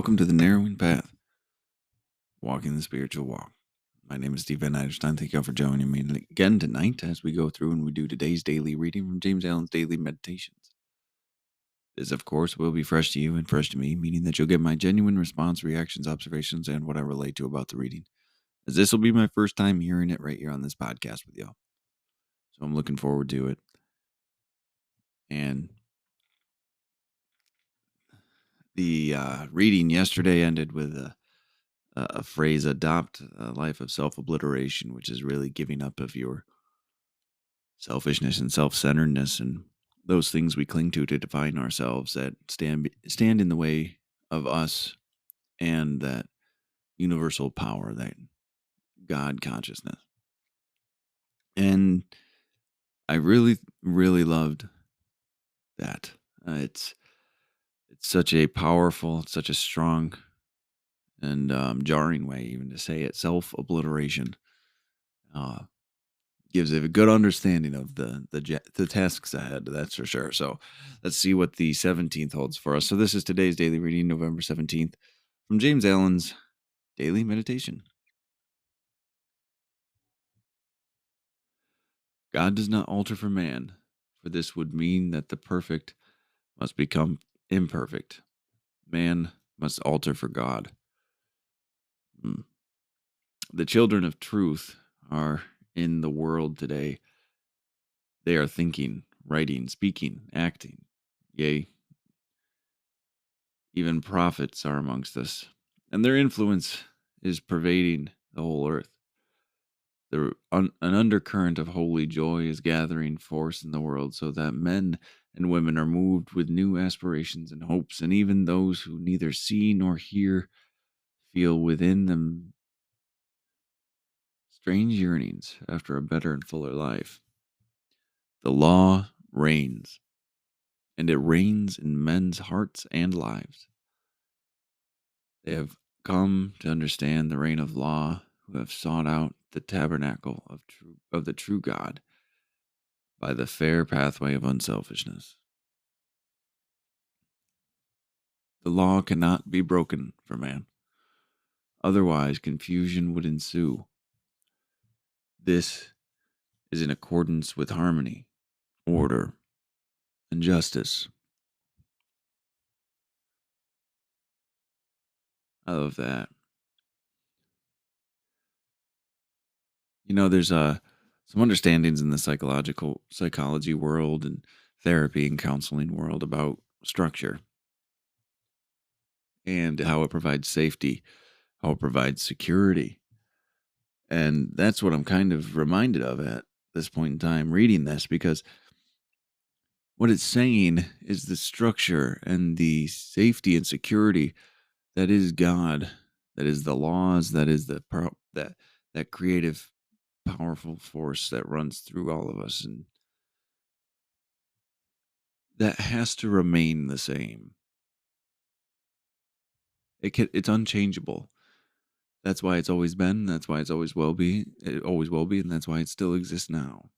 Welcome to the Narrowing Path, Walking the Spiritual Walk. My name is Steve Van Eiderstein. Thank you all for joining me again tonight as we go through and we do today's daily reading from James Allen's Daily Meditations. This, of course, will be fresh to you and fresh to me, meaning that you'll get my genuine response, reactions, observations, and what I relate to about the reading, as this will be my first time hearing it right here on this podcast with y'all. So I'm looking forward to it. And the reading yesterday ended with a phrase, adopt a life of self-obliteration, which is really giving up of your selfishness and self-centeredness and those things we cling to define ourselves that stand in the way of us and that universal power, that God consciousness. And I really, really loved that. It's such a powerful, such a strong and jarring way even to say it. Self-obliteration gives a good understanding of the tasks ahead, that's for sure. So let's see what the 17th holds for us. So this is today's daily reading, November 17th, from James Allen's Daily Meditation. God does not alter for man, for this would mean that the perfect must become imperfect. Man must alter for God. The children of truth are in the world today. They are thinking, writing, speaking, acting. Yea, even prophets are amongst us, and their influence is pervading the whole earth. An undercurrent of holy joy is gathering force in the world, so that men and women are moved with new aspirations and hopes, and even those who neither see nor hear feel within them strange yearnings after a better and fuller life. The law reigns, and it reigns in men's hearts and lives. They have come to understand the reign of law, who have sought out the tabernacle of the true God by the fair pathway of unselfishness. The law cannot be broken for man. Otherwise, confusion would ensue. This is in accordance with harmony, order, and justice. I love that. You know, there's some understandings in the psychology world and therapy and counseling world about structure and how it provides safety, how it provides security. And that's what I'm kind of reminded of at this point in time reading this, because what it's saying is the structure and the safety and security that is God, that is the laws, that is that creative, powerful force that runs through all of us, and that has to remain the same. It's unchangeable. That's why it's always been. That's why it's always will be. It always will be, and that's why it still exists now.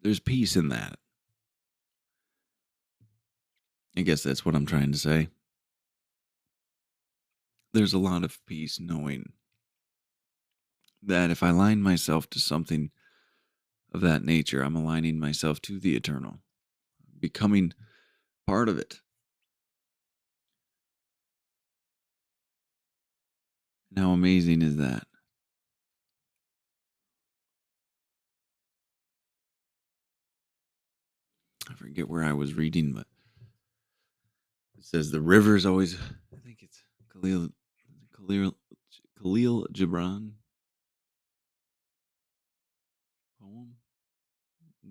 There's peace in that. I guess that's what I'm trying to say. There's a lot of peace knowing that if I align myself to something of that nature, I'm aligning myself to the eternal, becoming part of it. And how amazing is that? I forget where I was reading, but it says the river's always, I think it's Khalil Gibran poem.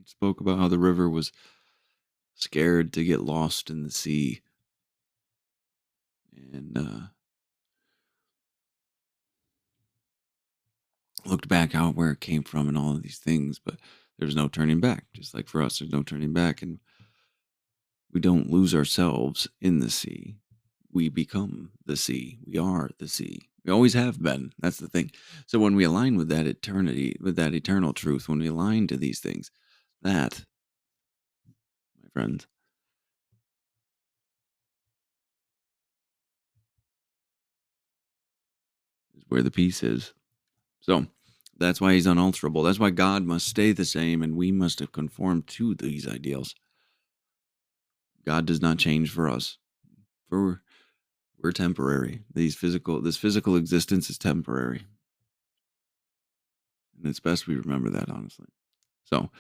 It spoke about how the river was scared to get lost in the sea. And looked back out where it came from and all of these things, but there's no turning back. Just like for us, there's no turning back, and we don't lose ourselves in the sea. we become the sea. We are the sea. We always have been. That's the thing. So when we align with that eternity, with that eternal truth, when we align to these things, that, my friends, is where the peace is. So that's why he's unalterable. That's why God must stay the same and we must conform to these ideals. God does not change for us. For we're temporary. This physical existence is temporary. And it's best we remember that, honestly. So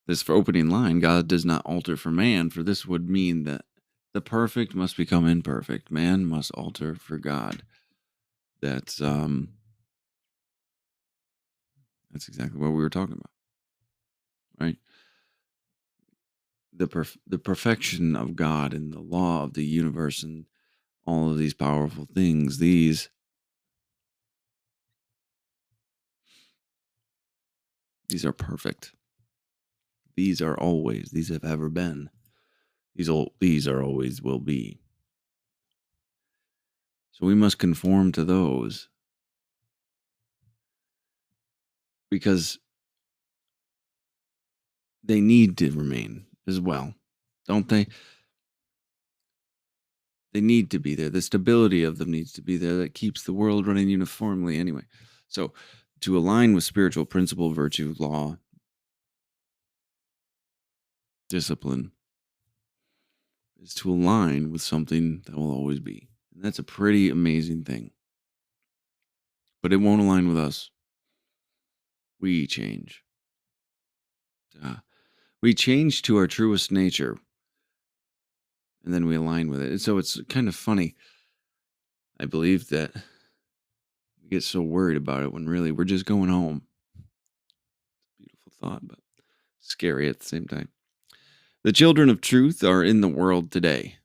this for opening line, God does not alter for man, for this would mean that the perfect must become imperfect. Man must alter for God. That's exactly what we were talking about, right? The perfection of God and the law of the universe and all of these powerful things, these are perfect. These are always, these have ever been. These are always will be. So we must conform to those because they need to remain as well, don't they? They need to be there. The stability of them needs to be there that keeps the world running uniformly anyway. So to align with spiritual principle, virtue, law, discipline is to align with something that will always be. And that's a pretty amazing thing. But it won't align with us. We change. We change to our truest nature and then we align with it. And so it's kind of funny. I believe that we get so worried about it when really we're just going home. Beautiful thought, but scary at the same time. The children of truth are in the world today.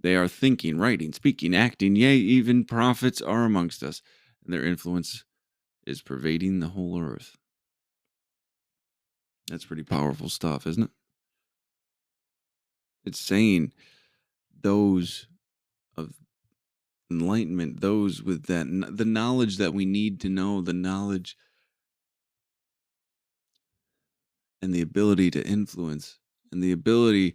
They are thinking, writing, speaking, acting, yea, even prophets are amongst us, and their influence is pervading the whole earth. That's pretty powerful stuff, isn't it? It's saying those of enlightenment, those with the knowledge that we need to know, the knowledge and the ability to influence and the ability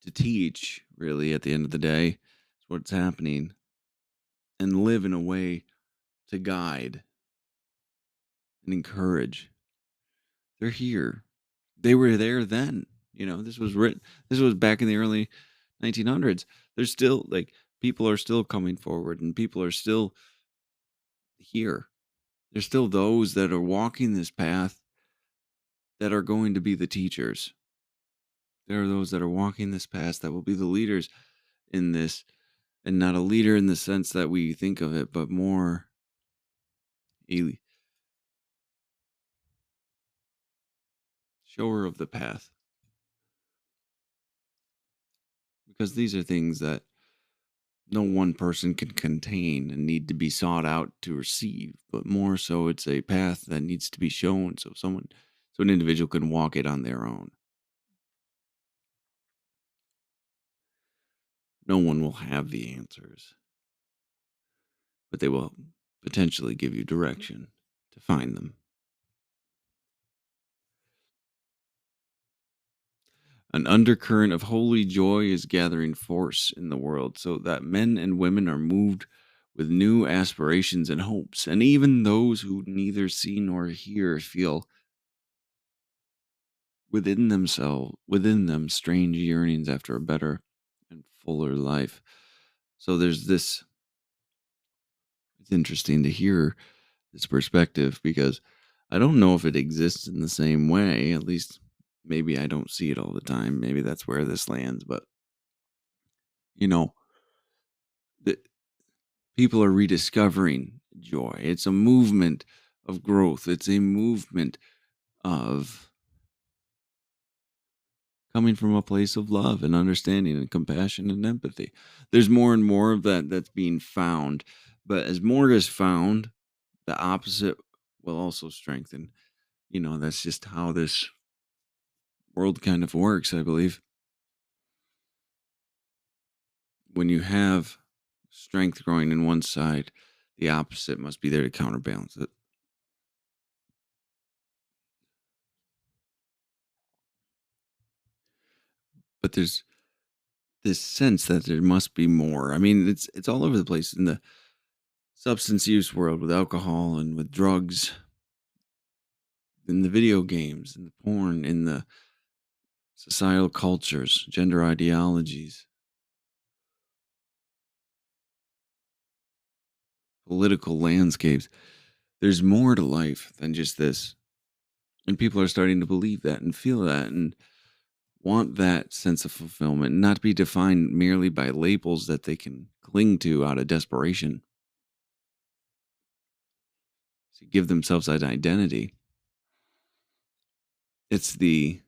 to teach, really, at the end of the day, is what's happening, and live in a way to guide and encourage. They're here. They were there then. This was written. This was back in the early 1900s. There's still people are still coming forward, and people are still here. There's still those that are walking this path that are going to be the teachers. There are those that are walking this path that will be the leaders in this, and not a leader in the sense that we think of it, but more a shower of the path. Because these are things that no one person can contain and need to be sought out to receive, but more so it's a path that needs to be shown so an individual can walk it on their own. No one will have the answers, but they will potentially give you direction to find them. An undercurrent of holy joy is gathering force in the world so that men and women are moved with new aspirations and hopes, and even those who neither see nor hear feel within them strange yearnings after a better and fuller life. So it's interesting to hear this perspective because I don't know if it exists in the same way. At least maybe I don't see it all the time. Maybe that's where this lands, but you know, the people are rediscovering joy. It's a movement of growth. It's a movement of coming from a place of love and understanding and compassion and empathy. There's more and more of that that's being found. But as more is found, the opposite will also strengthen. That's just how this world kind of works, I believe. when you have strength growing in one side, the opposite must be there to counterbalance it. But there's this sense that there must be more. I mean, it's all over the place in the substance use world with alcohol and with drugs, in the video games, in the porn, in the societal cultures, gender ideologies, political landscapes. There's more to life than just this. And people are starting to believe that and feel that and want that sense of fulfillment, not to be defined merely by labels that they can cling to out of desperation to give themselves an identity. It's the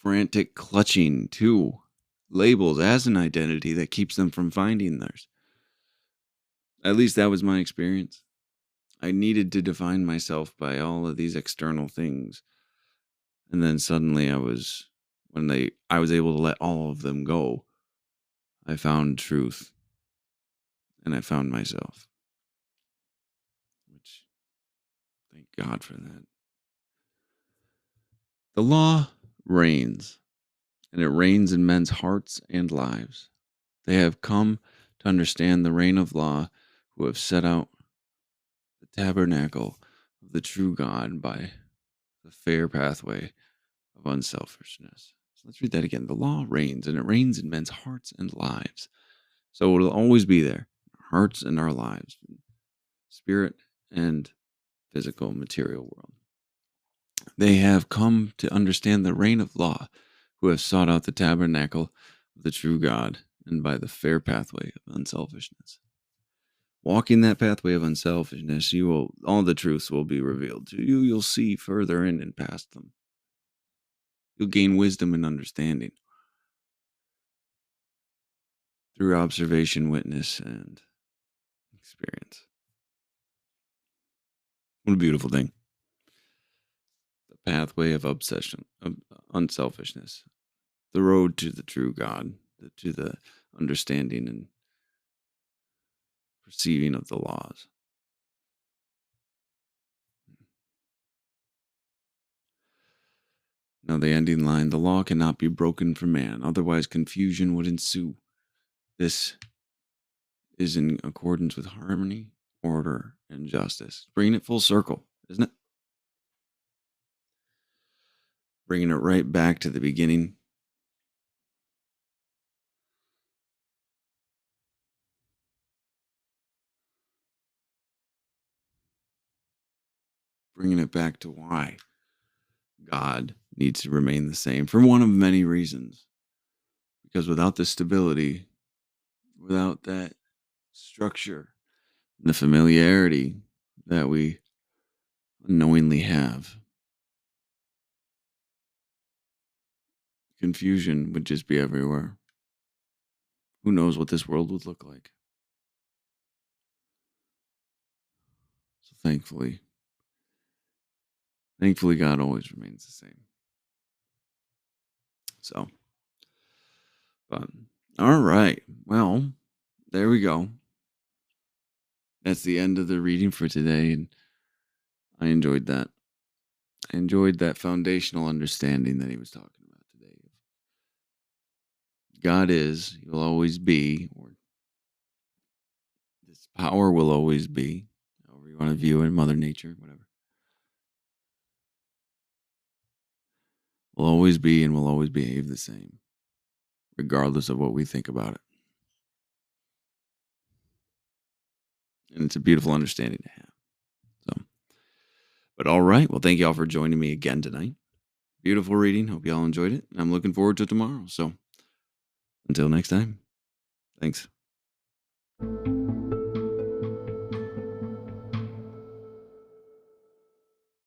frantic clutching to labels as an identity that keeps them from finding theirs. At least that was my experience. I needed to define myself by all of these external things. And then suddenly I was able to let all of them go, I found truth and I found myself. Which, thank God for that. The law reigns, and it reigns in men's hearts and lives. They have come to understand the reign of law, who have set out the tabernacle of the true God by the fair pathway of unselfishness. So let's read that again. The law reigns, and it reigns in men's hearts and lives. So it'll always be there, our hearts and our lives, spirit and physical material world. They have come to understand the reign of law, who have sought out the tabernacle of the true God, and by the fair pathway of unselfishness. Walking that pathway of unselfishness, all the truths will be revealed to you. You'll see further in and past them. You'll gain wisdom and understanding through observation, witness, and experience. What a beautiful thing. The pathway of obsession, of unselfishness, the road to the true God, to the understanding and perceiving of the laws. Now, the ending line: the law cannot be broken for man, otherwise, confusion would ensue. This is in accordance with harmony, order, and justice. Bringing it full circle, isn't it? Bringing it right back to the beginning. Bringing it back to why God needs to remain the same for one of many reasons. Because without the stability, without that structure, the familiarity that we unknowingly have, confusion would just be everywhere. Who knows what this world would look like? So thankfully, God always remains the same. So, but all right. Well, there we go. That's the end of the reading for today. And I enjoyed that. I enjoyed that foundational understanding that he was talking about today. God is, he will always be, or this power will always be, however you want to view it, Mother Nature, whatever. Will always be and will always behave the same, regardless of what we think about it. And it's a beautiful understanding to have. So, but all right. Well, thank you all for joining me again tonight. Beautiful reading. Hope you all enjoyed it. I'm looking forward to tomorrow. So until next time, thanks.